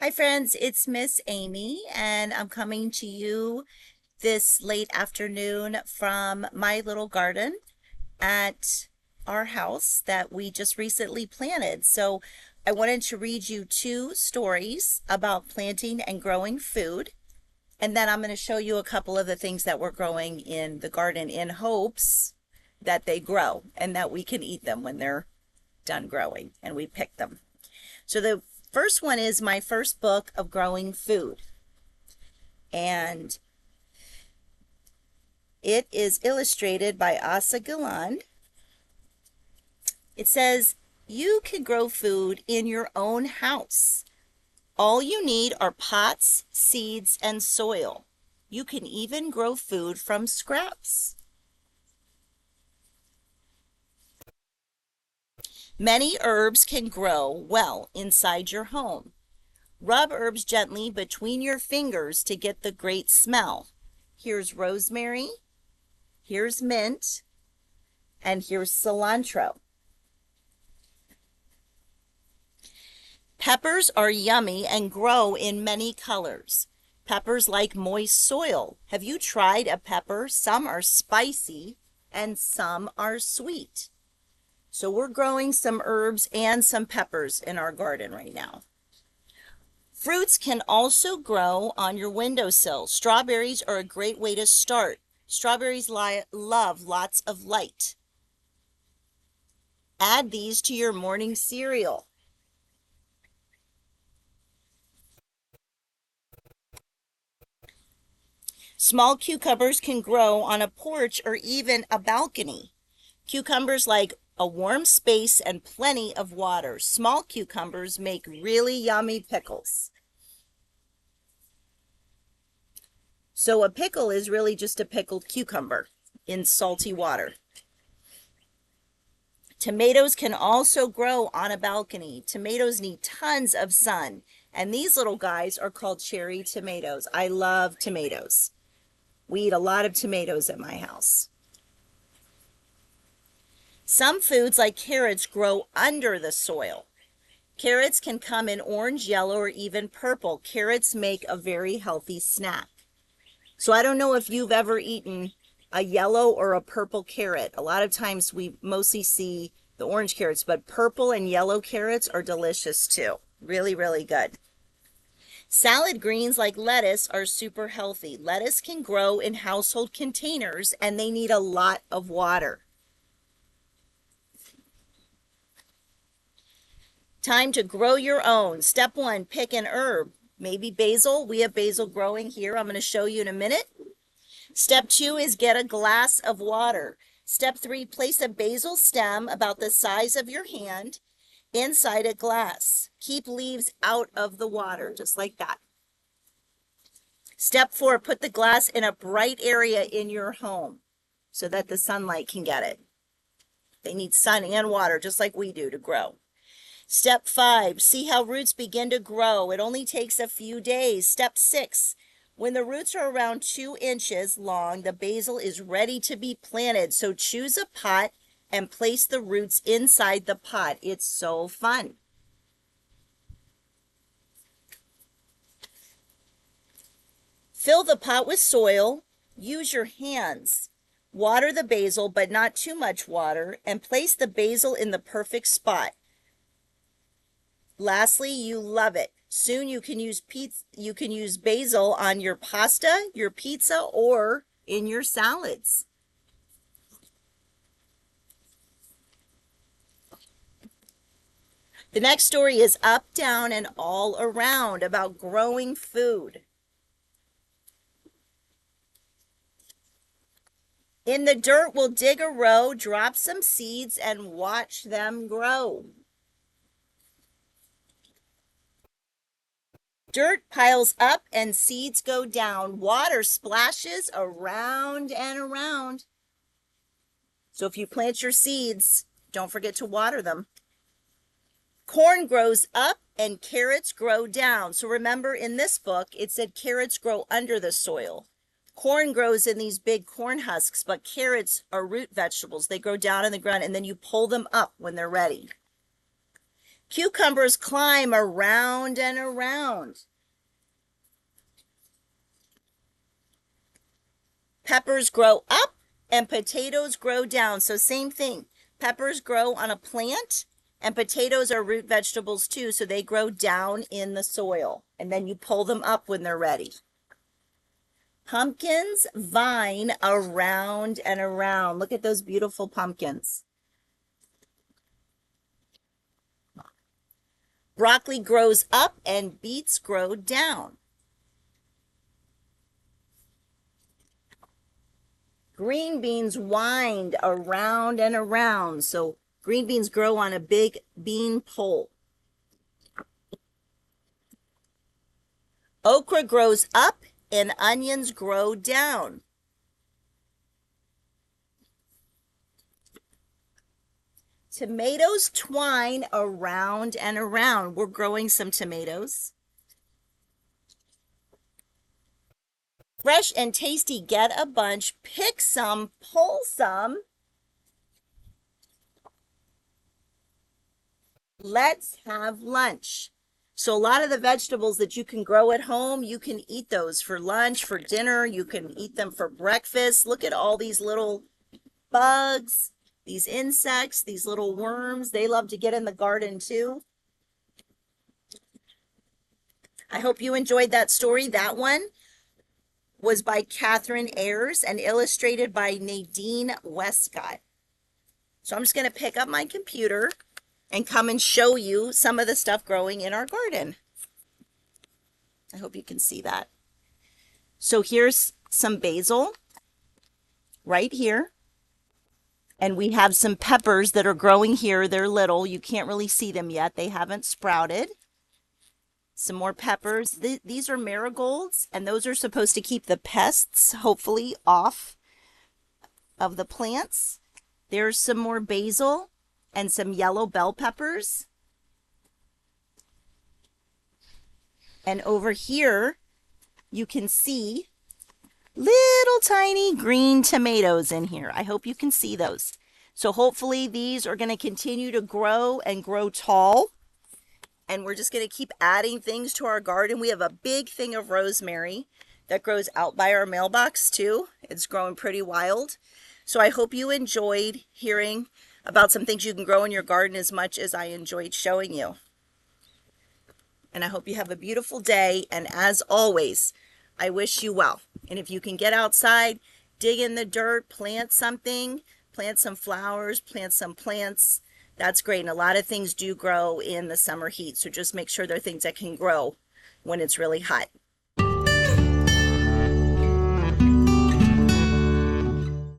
Hi, friends. It's Miss Amy, and I'm coming to you this late afternoon from my little garden at our house that we just recently planted. So, I wanted to read you two stories about planting and growing food, and then I'm going to show you a couple of the things that we're growing in the garden in hopes that they grow and that we can eat them when they're done growing and we pick them. So, the first one is my first book of growing food, and it is illustrated by Asa Galan. It says, you can grow food in your own house. All you need are pots, seeds, and soil. You can even grow food from scraps. Many herbs can grow well inside your home. Rub herbs gently between your fingers to get the great smell. Here's rosemary, here's mint, and here's cilantro. Peppers are yummy and grow in many colors. Peppers like moist soil. Have you tried a pepper? Some are spicy and some are sweet. So we're growing some herbs and some peppers in our garden right now. Fruits can also grow on your windowsill. Strawberries are a great way to start. Strawberries love lots of light. Add these to your morning cereal. Small cucumbers can grow on a porch or even a balcony. Cucumbers like a warm space and plenty of water. Small cucumbers make really yummy pickles. So a pickle is really just a pickled cucumber in salty water. Tomatoes can also grow on a balcony. Tomatoes need tons of sun, and these little guys are called cherry tomatoes. I love tomatoes. We eat a lot of tomatoes at my house. Some foods like carrots grow under the soil. Carrots can come in orange, yellow, or even purple. Carrots make a very healthy snack. So I don't know if you've ever eaten a yellow or a purple carrot. A lot of times we mostly see the orange carrots, but purple and yellow carrots are delicious too. Really, really good. Salad greens like lettuce are super healthy. Lettuce can grow in household containers and they need a lot of water. Time to grow your own. Step one, pick an herb. Maybe basil. We have basil growing here. I'm going to show you in a minute. Step two is get a glass of water. Step three, place a basil stem about the size of your hand inside a glass. Keep leaves out of the water, just like that. Step four, put the glass in a bright area in your home so that the sunlight can get it. They need sun and water just like we do to grow. Step five, see how roots begin to grow. It only takes a few days. Step six, when the roots are around 2 inches long, the basil is ready to be planted. So choose a pot and place the roots inside the pot. It's so fun. Fill the pot with soil. Use your hands. Water the basil, but not too much water, and place the basil in the perfect spot. Lastly, you love it. Soon you can use basil on your pasta, your pizza, or in your salads. The next story is up, down, and all around about growing food. In the dirt, we'll dig a row, drop some seeds, and watch them grow. Dirt piles up and seeds go down. Water splashes around and around. So if you plant your seeds, don't forget to water them. Corn grows up and carrots grow down. So remember in this book, it said carrots grow under the soil. Corn grows in these big corn husks, but carrots are root vegetables. They grow down in the ground and then you pull them up when they're ready. Cucumbers climb around and around. Peppers grow up and potatoes grow down. So same thing. Peppers grow on a plant and potatoes are root vegetables too. So they grow down in the soil and then you pull them up when they're ready. Pumpkins vine around and around. Look at those beautiful pumpkins. Broccoli grows up and beets grow down. Green beans wind around and around. So green beans grow on a big bean pole. Okra grows up and onions grow down. Tomatoes twine around and around. We're growing some tomatoes. Fresh and tasty, get a bunch, pick some, pull some. Let's have lunch. So a lot of the vegetables that you can grow at home, you can eat those for lunch, for dinner. You can eat them for breakfast. Look at all these little bugs, these insects, these little worms. They love to get in the garden too. I hope you enjoyed that story. That one was by Catherine Ayers and illustrated by Nadine Westcott. So I'm just going to pick up my computer and come and show you some of the stuff growing in our garden. I hope you can see that. So here's some basil right here. And we have some peppers that are growing here. They're little. You can't really see them yet. They haven't sprouted. Some more peppers. These are marigolds, and those are supposed to keep the pests, hopefully, off of the plants. There's some more basil and some yellow bell peppers. And over here, you can see little tiny green tomatoes in here. I hope you can see those. So hopefully these are going to continue to grow and grow tall. And we're just going to keep adding things to our garden. We have a big thing of rosemary that grows out by our mailbox too. It's growing pretty wild. So I hope you enjoyed hearing about some things you can grow in your garden as much as I enjoyed showing you. And I hope you have a beautiful day. And as always, I wish you well. And if you can get outside, dig in the dirt, plant something, plant some flowers, plant some plants. That's great. And a lot of things do grow in the summer heat. So just make sure they're things that can grow when it's really hot.